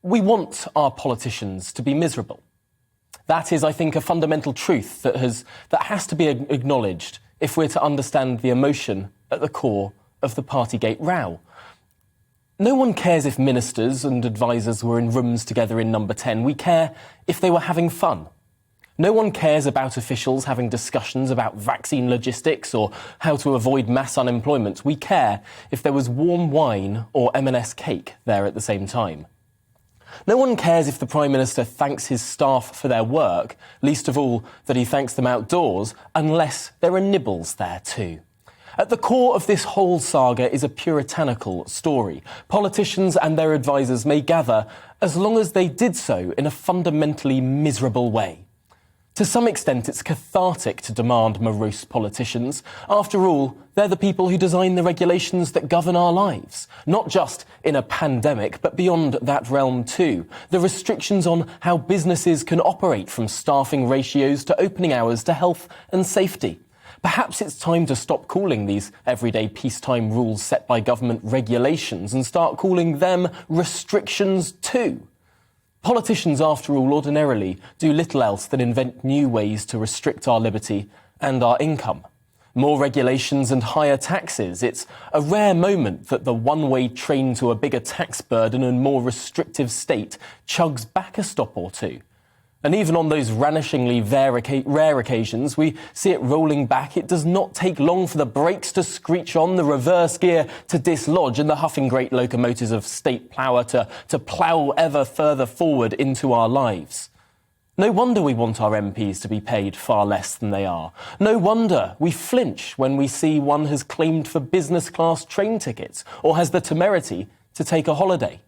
We want our politicians to be miserable. That is, I think, a fundamental truth that has to be acknowledged if we're to understand the emotion at the core of the partygate row. No one cares if ministers and advisers were in rooms together in number 10. We care if they were having fun. No one cares about officials having discussions about vaccine logistics or how to avoid mass unemployment. We care if there was warm wine or M&S cake there at the same time. No one cares if the Prime Minister thanks his staff for their work, least of all that he thanks them outdoors, unless there are nibbles there too. At the core of this whole saga is a puritanical story. Politicians and their advisers may gather as long as they did so in a fundamentally miserable way. To some extent, it's cathartic to demand morose politicians. After all, they're the people who design the regulations that govern our lives, not just in a pandemic, but beyond that realm too. The restrictions on how businesses can operate, from staffing ratios to opening hours to health and safety. Perhaps it's time to stop calling these everyday peacetime rules set by government regulations and start calling them restrictions too. Politicians, after all, ordinarily do little else than invent new ways to restrict our liberty and our income. More regulations and higher taxes. It's a rare moment that the one-way train to a bigger tax burden and more restrictive state chugs back a stop or two. And even on those vanishingly rare occasions we see it rolling back, it does not take long for the brakes to screech on, the reverse gear to dislodge, and the huffing great locomotives of state power to plough ever further forward into our lives. No wonder we want our MPs to be paid far less than they are. No wonder we flinch when we see one has claimed for business-class train tickets or has the temerity to take a holiday.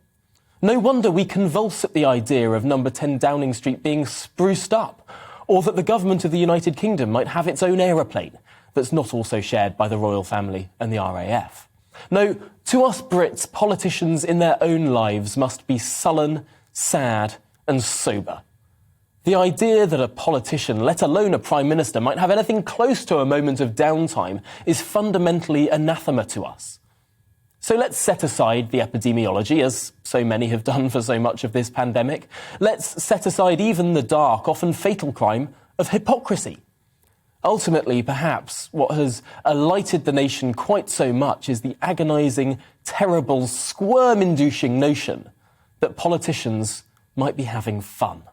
No wonder we convulse at the idea of number 10 Downing Street being spruced up, or that the government of the United Kingdom might have its own aeroplane that's not also shared by the royal family and the RAF. No, to us Brits, politicians in their own lives must be sullen, sad and sober. The idea that a politician, let alone a Prime Minister, might have anything close to a moment of downtime is fundamentally anathema to us. So let's set aside the epidemiology, as so many have done for so much of this pandemic. Let's set aside even the dark, often fatal crime of hypocrisy. Ultimately, perhaps, what has alighted the nation quite so much is the agonising, terrible, squirm-inducing notion that politicians might be having fun.